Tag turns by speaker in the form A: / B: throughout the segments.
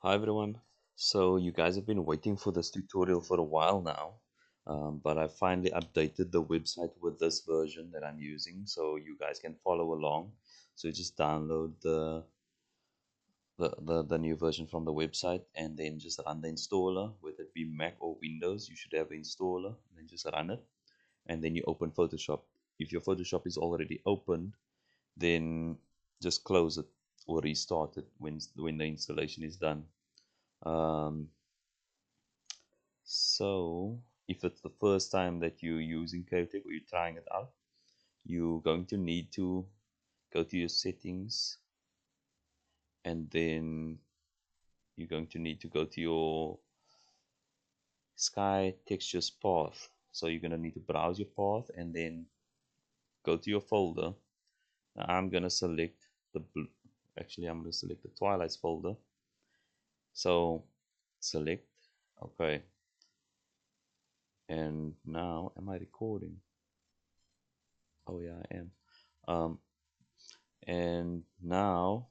A: Hi everyone. So you guys have been waiting for this tutorial for a while now, but I finally updated the website with this version that I'm using, so you guys can follow along. So you just download the new version from the website and then just run the installer, whether it be Mac or Windows. You should have an installer, then just run it, and then you open Photoshop. If your Photoshop is already opened, then just close it or restart it when the installation is done. Um, So, if it's the first time that you're using Kaotec or you're trying it out, you're going to need to go to your settings, and then you're going to need to go to your sky textures path. So you're going to need to browse your path and then go to your folder. Now I'm going to select the blue. Actually, I'm going to select the twilights folder. So select, okay. And now, am I recording? Oh yeah, I am. Um, and now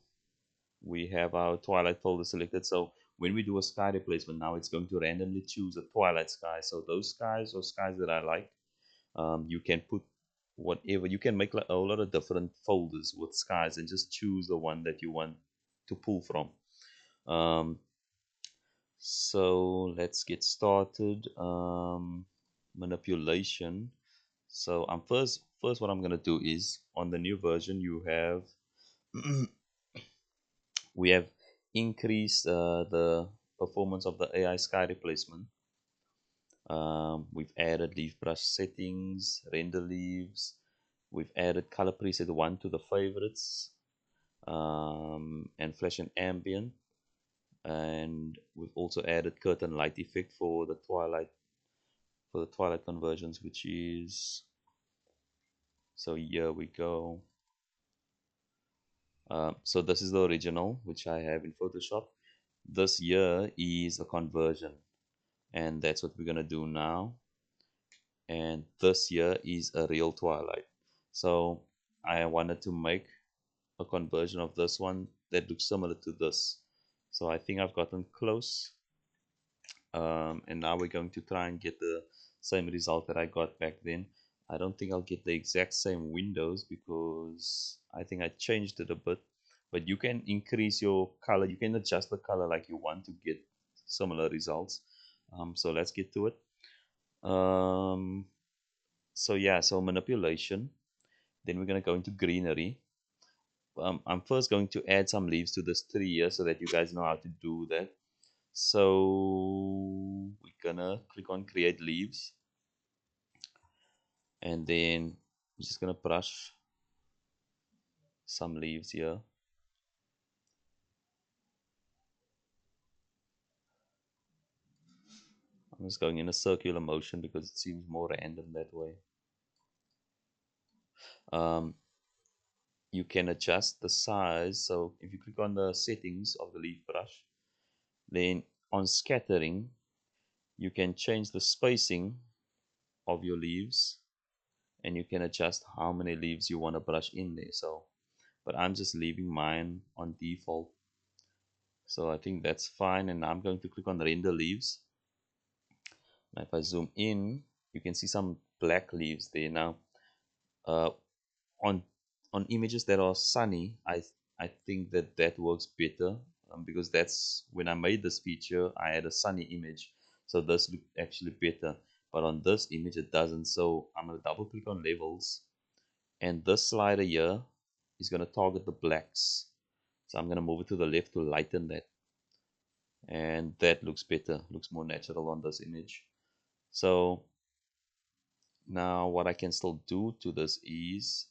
A: we have our twilight folder selected. So when we do a sky replacement, now it's going to randomly choose a twilight sky. So those skies or skies that I like, you can put whatever. You can make like a lot of different folders with skies and just choose the one that you want to pull from. So let's get started. Manipulation. So I'm first what I'm gonna do is on the new version you have we have increased the performance of the AI sky replacement. We've added leaf brush settings, render leaves. We've added color preset 1 to the favorites, and flash and ambient. And we've also added curtain light effect for the twilight conversions, which is, so here we go. So this is the original, which I have in Photoshop. This here is a conversion, and that's what we're gonna do now. And this here is a real twilight. So I wanted to make a conversion of this one that looks similar to this. So I think I've gotten close, and now we're going to try and get the same result that I got back then. I don't think I'll get the exact same windows because I think I changed it a bit, but you can increase your color, you can adjust the color like you want to get similar results. So let's get to it. um, so yeah, so manipulation, then we're going to go into greenery. I'm first going to add some leaves to this tree here so that you guys know how to do that. So we're gonna click on create leaves, and then I'm just gonna brush some leaves here. I'm just going in a circular motion because it seems more random that way. um, you can adjust the size. So if you click on the settings of the leaf brush, then on scattering you can change the spacing of your leaves, and you can adjust how many leaves you want to brush in there. So but I'm just leaving mine on default, so I think that's fine. And now I'm going to click on render leaves. Now if I zoom in, you can see some black leaves there. Now uh, on images that are sunny, I think that that works better, because that's when I made this feature I had a sunny image, so this looked actually better. But on this image it doesn't. So I'm going to double click on levels, and this slider here is going to target the blacks. So I'm going to move it to the left to lighten that, and that looks better, looks more natural on this image. So now what I can still do to this is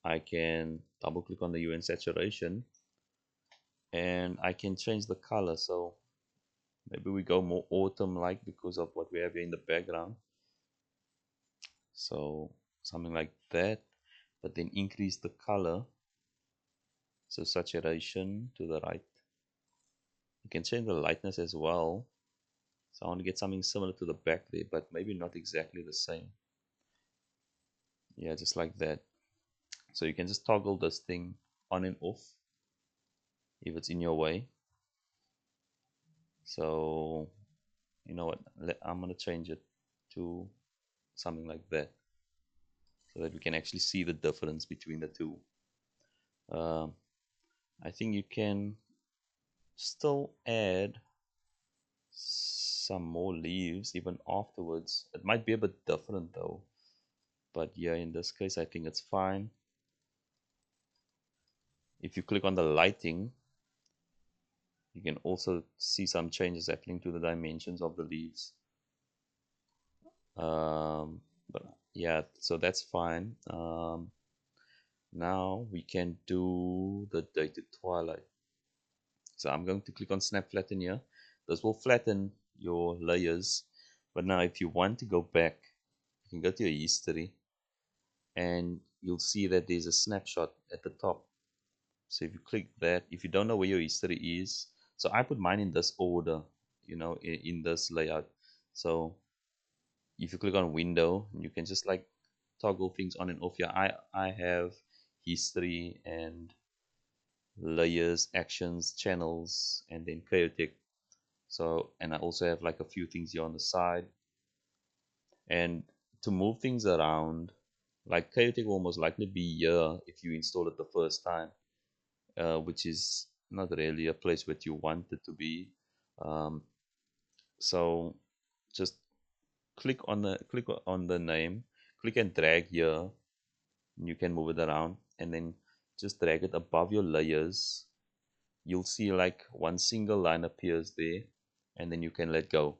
A: I can double click on the UN saturation, and I can change the color. So maybe we go more autumn like because of what we have here in the background. So something like that, but then increase the color. So saturation to the right. You can change the lightness as well. So I want to get something similar to the back there, but maybe not exactly the same. Yeah, just like that. So you can just toggle this thing on and off if it's in your way. So you know what, I'm gonna change it to something like that so that we can actually see the difference between the two. um, I think you can still add some more leaves even afterwards. It might be a bit different though, but yeah, in this case I think it's fine. If you click on the lighting, you can also see some changes happening to the dimensions of the leaves. But yeah, so that's fine. Now we can do the dated twilight. So I'm going to click on snap flatten here. This will flatten your layers. But now if you want to go back, you can go to your history and you'll see that there's a snapshot at the top. So if you click that, if you don't know where your history is, so I put mine in this order, you know, in this layout. So if you click on window, you can just like toggle things on and off here. I have history and layers, actions, channels, and then Kaotec. So, and I also have like a few things here on the side. And to move things around, like Kaotec will most likely be here if you install it the first time, which is not really a place where you want it to be. Um, so just click on the name, click and drag here. You can move it around, and then just drag it above your layers. You'll see like one single line appears there, and then you can let go,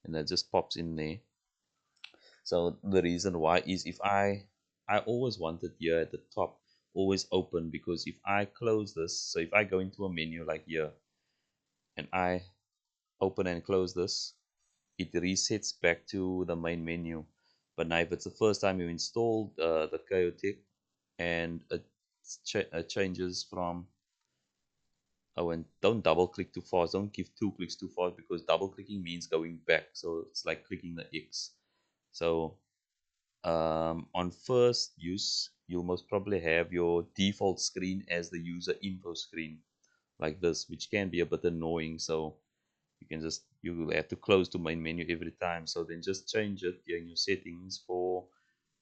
A: and that just pops in there. So the reason why is if I always wanted here at the top always open, because if I close this, so if I go into a menu like here and I open and close this, it resets back to the main menu. But now if it's the first time you installed the Kaotec, and it changes from, oh, and don't double click too fast, don't give two clicks too fast, because double clicking means going back, so it's like clicking the X. So on first use, you'll most probably have your default screen as the user info screen like this, which can be a bit annoying. So you will have to close to main menu every time. So then just change it here in your settings for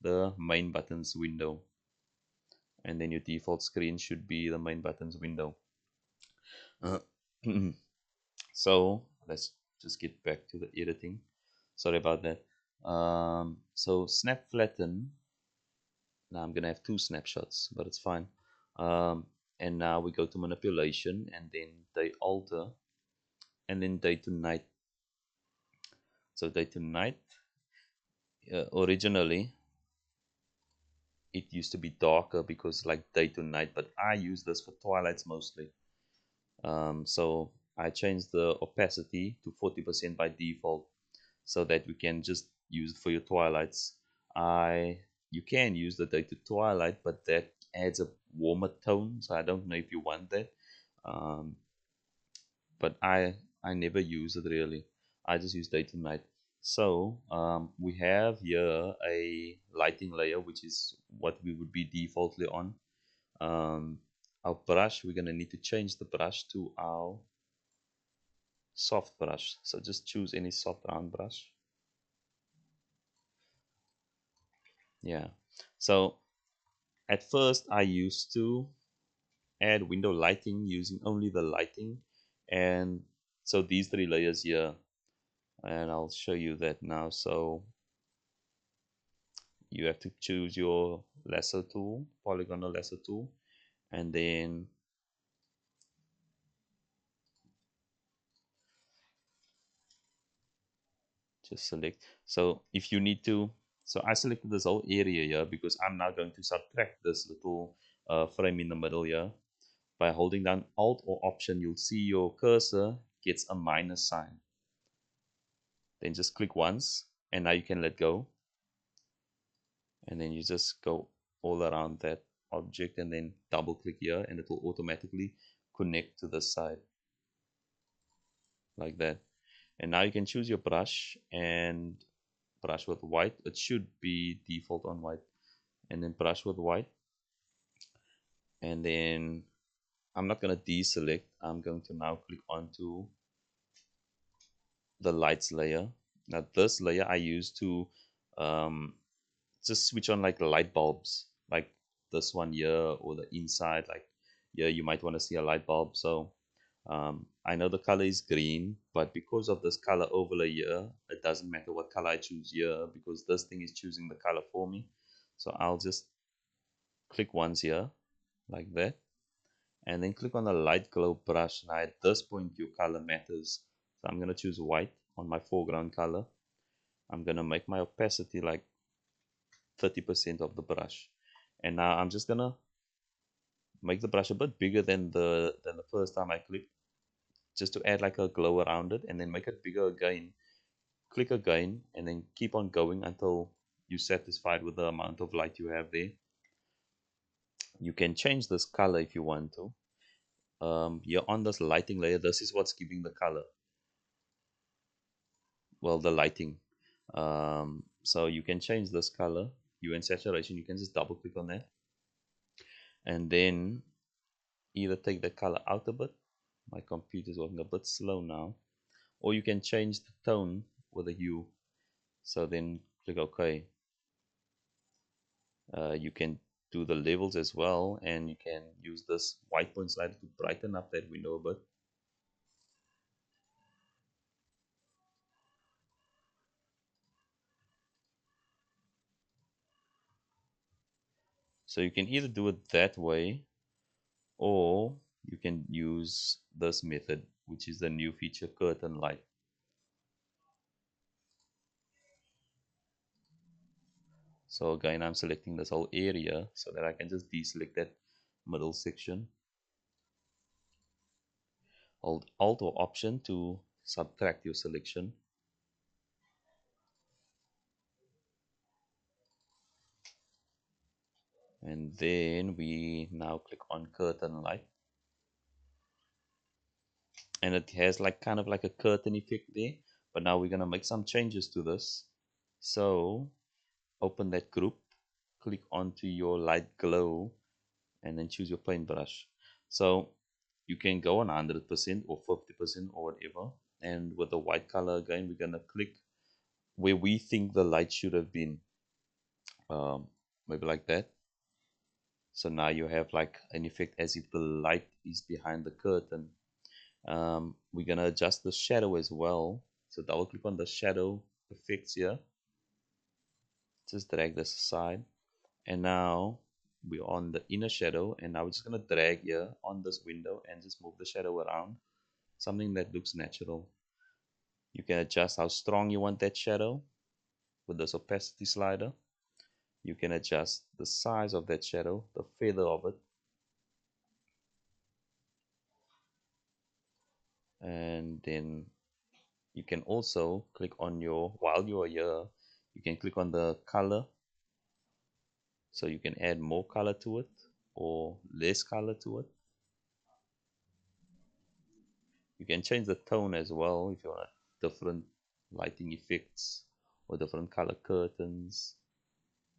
A: the main buttons window, and then your default screen should be the main buttons window. uh, so let's just get back to the editing. Sorry about that. So snap flatten. Now I'm gonna have two snapshots, but it's fine. Um, and now we go to manipulation, and then day alter, and then day to night. So day to night, originally it used to be darker because like day to night, but I use this for twilights mostly. So I changed the opacity to 40% by default, so that we can just use it for your twilights. You can use the day to twilight, but that adds a warmer tone, so I don't know if you want that. Um, but I never use it really. I just use day to night. So we have here a lighting layer, which is what we would be defaultly on. Our brush, we're gonna need to change the brush to our soft brush. So just choose any soft round brush. Yeah. So at first I used to add window lighting using only the lighting, and so these three layers here, and I'll show you that now. So you have to choose your lasso tool, polygonal lasso tool, and then just select. So if you need to, so I selected this whole area here because I'm now going to subtract this little frame in the middle here. By holding down Alt or Option, you'll see your cursor gets a minus sign. Then just click once, and now you can let go. And then you just go all around that object, and then double click here, and it will automatically connect to the side like that. And now you can choose your brush and brush with white. It should be default on white, and then brush with white. And then I'm not going to deselect. I'm going to now click onto the lights layer. Now this layer I use to um, just switch on like light bulbs, like this one here, or the inside, like here you might want to see a light bulb. So I know the color is green, but because of this color overlay here, it doesn't matter what color I choose here because this thing is choosing the color for me. So I'll just click once here like that, and then click on the light glow brush. Now at this point your color matters, so I'm going to choose white on my foreground color. I'm going to make my opacity like 30% of the brush, and now I'm just going to make the brush a bit bigger than the first time I clicked, just to add like a glow around it, and then make it bigger again. Click again, and then keep on going until you're satisfied with the amount of light you have there. You can change this color if you want to. Here on this lighting layer, this is what's giving the color, well, the lighting. So you can change this color. You in saturation, you can just double click on that, and then either take the color out a bit. My computer's working a bit slow now. Or you can change the tone with a hue. So then click OK. You can do the levels as well, and you can use this white point slider to brighten up that window a bit. So you can either do it that way, or you can use this method, which is the new feature, curtain light. So again, I'm selecting this whole area so that I can just deselect that middle section. Hold Alt or Option to subtract your selection. And then we now click on curtain light. And it has like kind of like a curtain effect there. But now we're going to make some changes to this. So open that group, click onto your light glow, and then choose your paintbrush. So you can go on 100% or 50% or whatever. And with the white color again, we're going to click where we think the light should have been. Maybe like that. So now you have like an effect as if the light is behind the curtain. We're going to adjust the shadow as well. So double click on the shadow effects here. Just drag this aside. And now we're on the inner shadow, and now we're just going to drag here on this window and just move the shadow around, something that looks natural. You can adjust how strong you want that shadow with this opacity slider. You can adjust the size of that shadow, the feather of it, and then you can also click on your, while you are here, you can click on the color, so you can add more color to it or less color to it. You can change the tone as well if you want different lighting effects or different color curtains.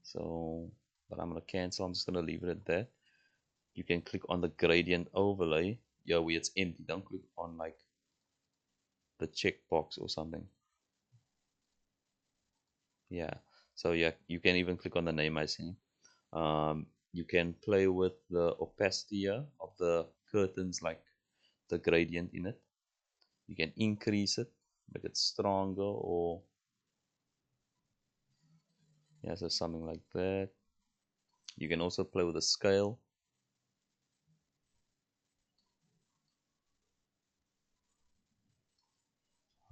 A: So, but I'm gonna cancel. I'm just gonna leave it at that. You can click on the gradient overlay. Yeah, where it's empty. Don't click on like the checkbox or something. Yeah. So yeah, you can even click on the name I see. You can play with the opacity of the curtains, like the gradient in it. You can increase it, make it stronger, or yeah, so something like that. You can also play with the scale.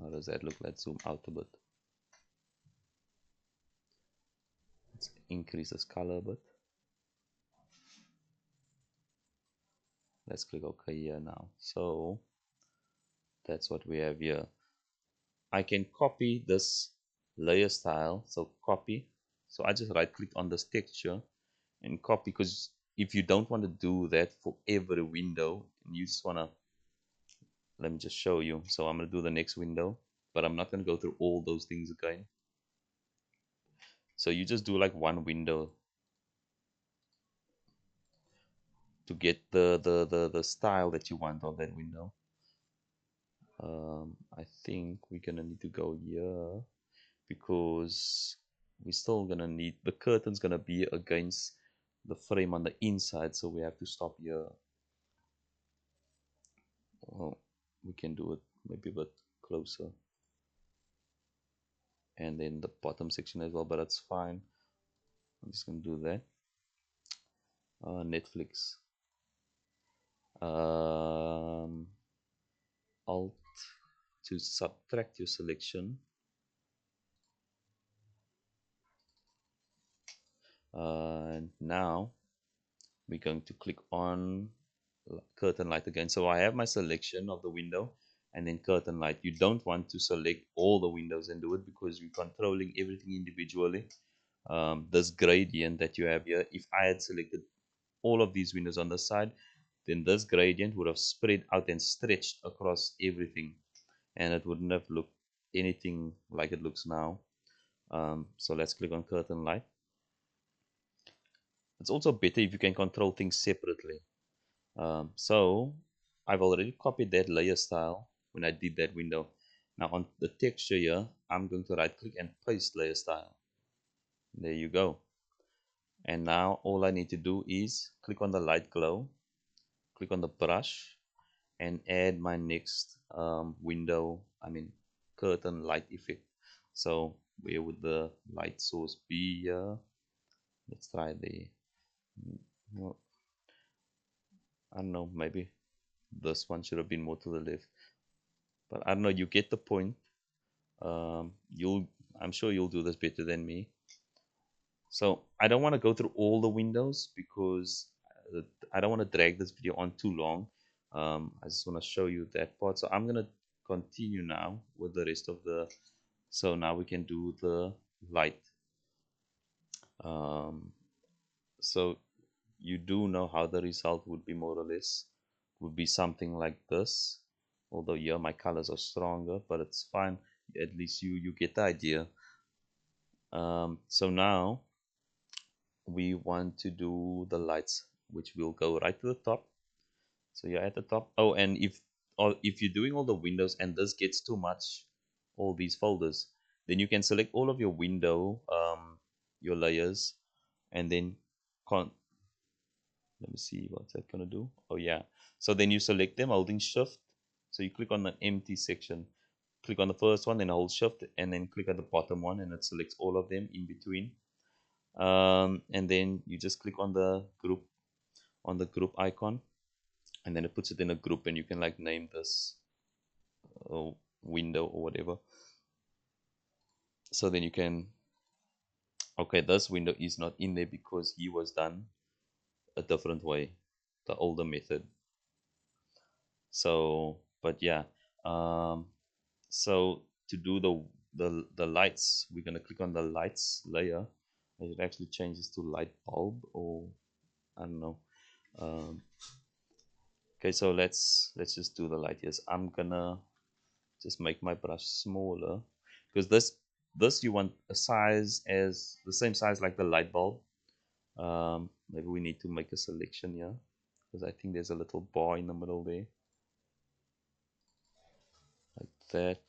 A: How does that look? Let's zoom out a bit. Let's increase this color a bit. Let's click OK here now. So that's what we have here. I can copy this layer style. So copy. So I just right click on this texture and copy, because if you don't want to do that for every window, and you just want to, let me just show you. So I'm going to do the next window, but I'm not going to go through all those things again. So you just do like one window to get the style that you want on that window. I think we're gonna need to go here because we're still gonna need the curtain's gonna be against the frame on the inside, so we have to stop here. Well, we can do it maybe a bit closer, and then the bottom section as well, but that's fine. I'm just gonna do that. Netflix. Alt to subtract your selection. And now we're going to click on curtain light again. So I have my selection of the window and then curtain light. You don't want to select all the windows and do it because you're controlling everything individually. This gradient that you have here, if I had selected all of these windows on the side, then this gradient would have spread out and stretched across everything, and it wouldn't have looked anything like it looks now. So let's click on curtain light. It's also better if you can control things separately. So I've already copied that layer style when I did that window. Now on the texture here, I'm going to right click and paste layer style. There you go. And now all I need to do is click on the light glow, click on the brush, and add my next curtain light effect. So where would the light source be here? Let's try the, well, I don't know, maybe this one should have been more to the left, but I don't know, you get the point. You'll, I'm sure you'll do this better than me. So I don't want to go through all the windows because I don't want to drag this video on too long. I just want to show you that part. So I'm going to continue now with the rest of the, so now we can do the light. So you do know how the result would be more or less, would be something like this. Although here my colors are stronger, but it's fine. At least you get the idea. So now we want to do the lights, which will go right to the top. So you're at the top. Oh, and if you're doing all the windows and this gets too much, all these folders, then you can select all of your window, your layers, and then con let me see what's that gonna do. Oh yeah, so then you select them holding shift. So you click on the empty section, click on the first one, then hold shift, and then click on the bottom one, and it selects all of them in between. And then you just click on the group icon, and then it puts it in a group, and you can like name this window or whatever. So then you can, okay, this window is not in there because he was done a different way, the older method. So but yeah, um so to do the lights, we're going to click on the lights layer. It actually changes to light bulb, or I don't know. Okay, so let's just do the light. Yes, I'm gonna just make my brush smaller because this you want a size as the same size like the light bulb. Maybe we need to make a selection here because I think there's a little bar in the middle there, like that.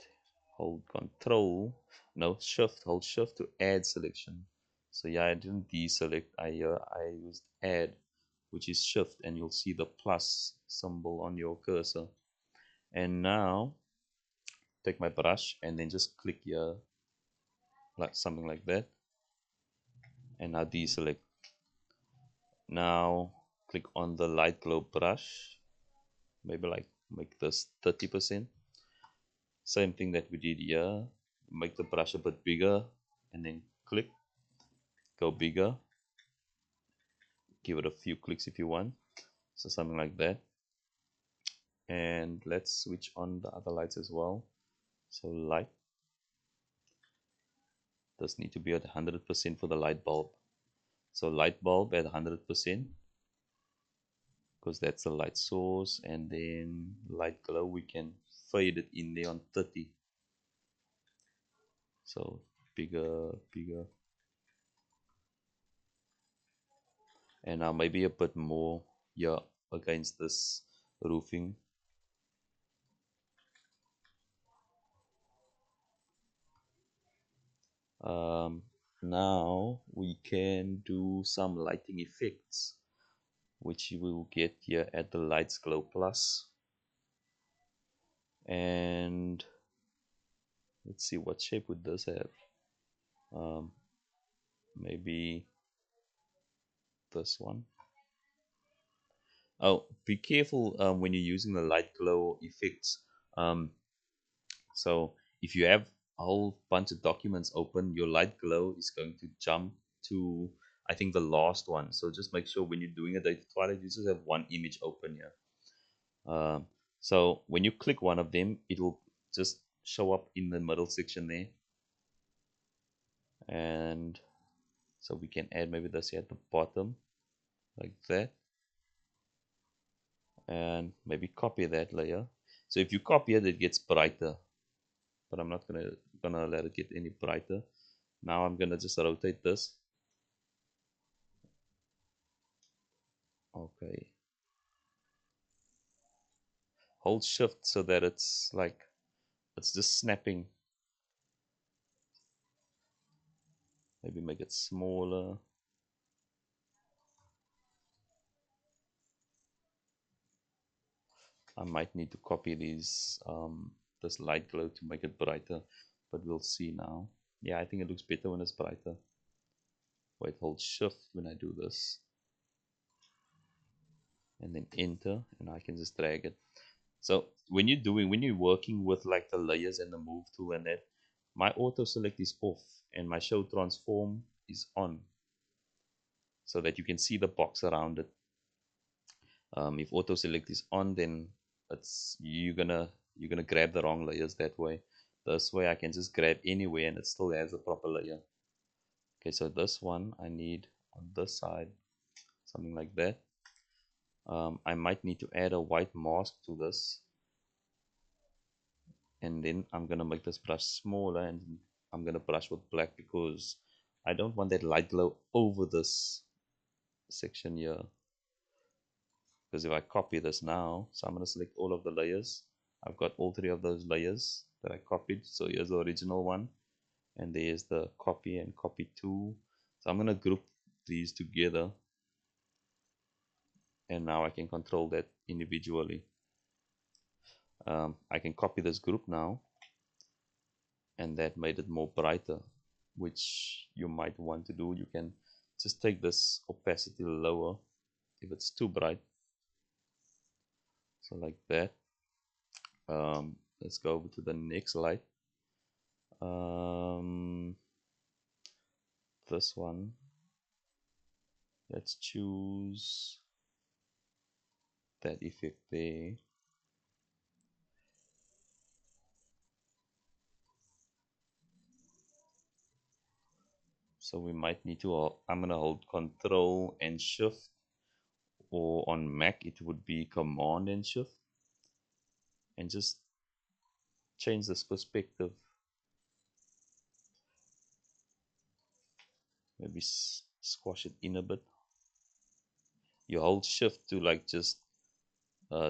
A: Hold control, no, shift, hold shift to add selection. So yeah, I didn't deselect, I used add, which is shift, and you'll see the plus symbol on your cursor. And now take my brush and then just click here, like something like that, and now deselect. Now click on the light glow brush, maybe like make this 30%. Same thing that we did here, make the brush a bit bigger, and then click, go bigger, give it a few clicks if you want, so something like that. And let's switch on the other lights as well. So light, this need to be at 100% for the light bulb. So light bulb at 100%, because that's the light source, and then light glow we can fade it in there on 30. So bigger, and now maybe a bit more here against this roofing. Um, Now we can do some lighting effects, which you will get here at the Lights Glow Plus. And let's see, what shape would this have? Um, Maybe this one. Oh, be careful when you're using the light glow effects. Um, so if you have a whole bunch of documents open, your light glow is going to jump to, I think, the last one. So just make sure when you're doing a data twilight, you just have one image open here. Um, so when you click one of them, it will just show up in the middle section there. And so we can add maybe this here at the bottom, like that. And maybe copy that layer. So if you copy it, it gets brighter, but I'm not gonna let it get any brighter. Now I'm gonna just rotate this. Okay. Hold shift so that it's like it's just snapping. Maybe make it smaller. I might need to copy these this light glow to make it brighter, but we'll see now. Yeah, I think it looks better when it's brighter. Wait, hold shift when I do this, and then enter, and I can just drag it. So when you're working with like the layers and the move tool and that, my auto select is off and my show transform is on, so that you can see the box around it. If auto select is on, then it's you're gonna grab the wrong layers that way. This way I can just grab anywhere and it still has a proper layer. Okay, so this one I need on this side, something like that. I might need to add a white mask to this, and then I'm gonna make this brush smaller, and I'm gonna brush with black because I don't want that light glow over this section here. Because if I copy this now, so I'm gonna select all of the layers. I've got all three of those layers that I copied. So here's the original one, and there's the copy and copy two. So I'm gonna group these together, and now I can control that individually. I can copy this group now, and that made it more brighter, which you might want to do. You can just take this opacity lower if it's too bright, so like that. Let's go over to the next light. This one, let's choose that effect there. So we might need to, I'm gonna hold Control and Shift, or on Mac it would be Command and Shift, and just change this perspective. Maybe squash it in a bit. You hold Shift to like just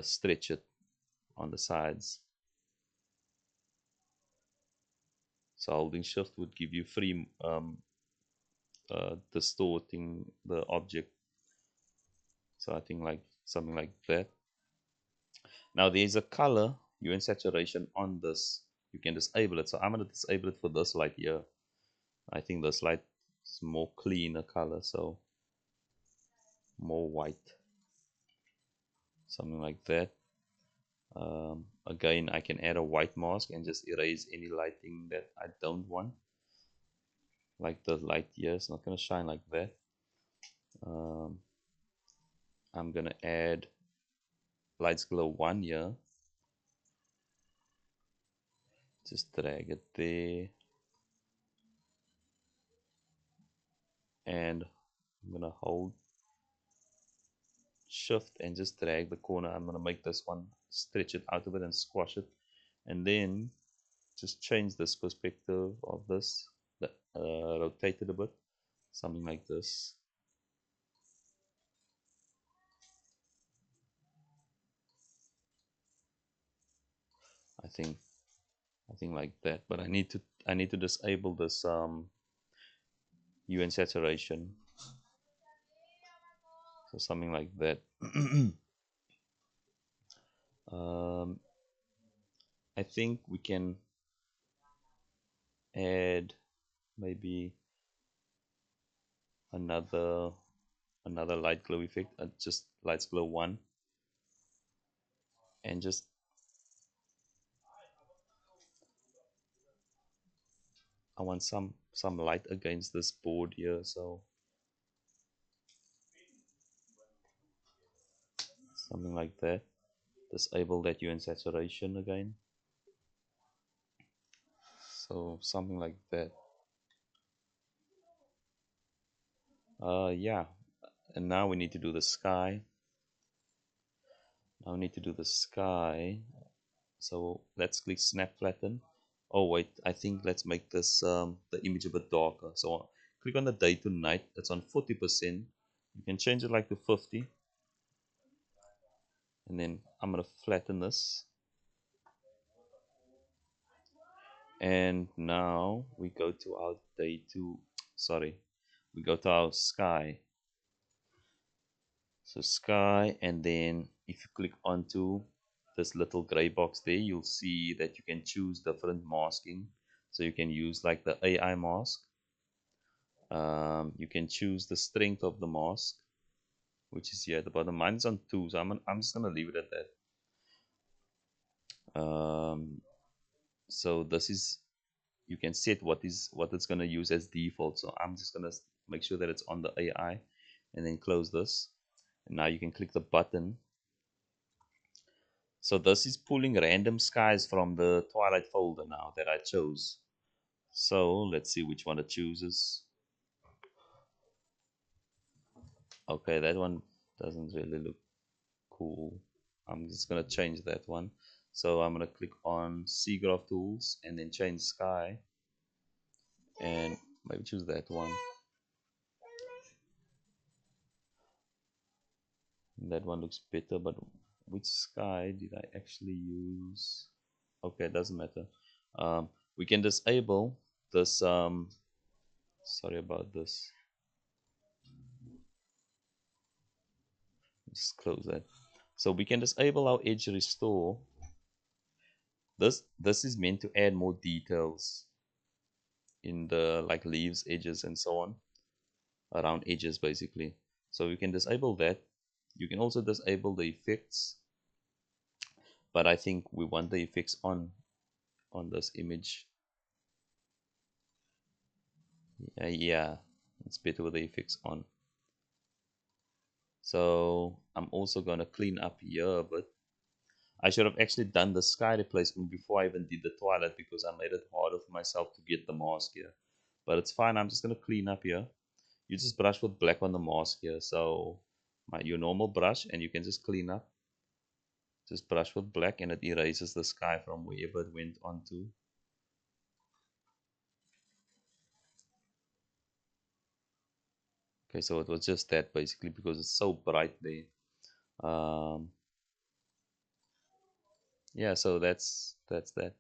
A: stretch it on the sides. So holding Shift would give you free distorting the object. So I think like something like that. Now there's a color hue and saturation on this. You can disable it. So I'm going to disable it for this light here. I think this light is more cleaner color, so more white, something like that. Again, I can add a white mask and just erase any lighting that I don't want. Like the light here, it's not going to shine like that. I'm going to add Lights Glow 1 here. Just drag it there. And I'm going to hold Shift and just drag the corner. I'm going to make this one, stretch it out of it and squash it. And then just change this perspective of this, rotate it a bit, something like this. I think I think like that. But I need to disable this hue and saturation, so something like that. um, I think we can add maybe another light glow effect, just lights glow one, and just I want some light against this board here, so something like that. Disable that hue and saturation again, so something like that. Yeah, and now we need to do the sky. Now we need to do the sky. So let's click snap flatten. Oh wait, I think let's make this the image a bit darker. So click on the day to night. It's on 40%. You can change it like to 50. And then I'm gonna flatten this. And now we go to our day to, sorry, we go to our sky. So sky, and then if you click onto this little gray box there, you'll see that you can choose different masking. So you can use like the AI mask. You can choose the strength of the mask, which is here at the bottom. Mine's on 2, so I'm just gonna leave it at that. So this is, you can set what it's gonna use as default. So I'm just gonna make sure that it's on the AI, and then close this. And now you can click the button. So this is pulling random skies from the Twilight folder now that I chose. So let's see which one it chooses. Okay, that one doesn't really look cool. I'm just gonna change that one. So I'm gonna click on Seagraph tools and then change sky, and maybe choose that one. That one looks better, but which sky did I actually use? Okay, it doesn't matter. We can disable this. Sorry about this. Just close that. So we can disable our edge restore. This is meant to add more details in the like leaves, edges, and so on, around edges basically. So we can disable that. You can also disable the effects, but I think we want the effects on this image. Yeah, it's better with the effects on. So I'm also gonna clean up here, but I should have actually done the sky replacement before I even did the twilight, because I made it harder for myself to get the mask here. But it's fine. I'm just gonna clean up here. You just brush with black on the mask here, so your normal brush, and you can just clean up. Just brush with black, and it erases the sky from wherever it went onto. Okay, so it was just that basically, because it's so bright there. Yeah, so that's that.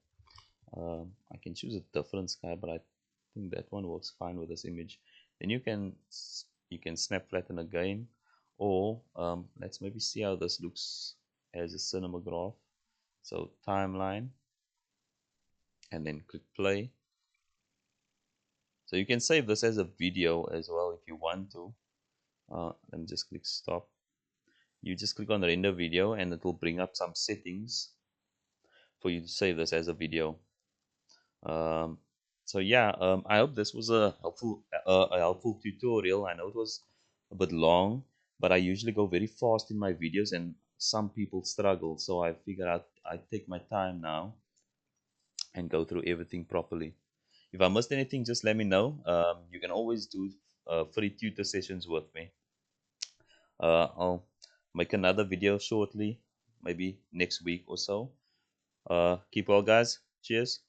A: I can choose a different sky, but I think that one works fine with this image. Then you can snap flatten again, or let's maybe see how this looks as a cinematograph. So timeline, and then click play. So you can save this as a video as well if you want to. Let me just click stop. You just click on the render video, and it will bring up some settings for you to save this as a video. Um, so yeah, I hope this was a helpful tutorial. I know it was a bit long, but I usually go very fast in my videos, and some people struggle. So I figured out I take my time now and go through everything properly. If I missed anything, just let me know. You can always do free tutor sessions with me. I'll make another video shortly, maybe next week or so. Keep well, guys. Cheers.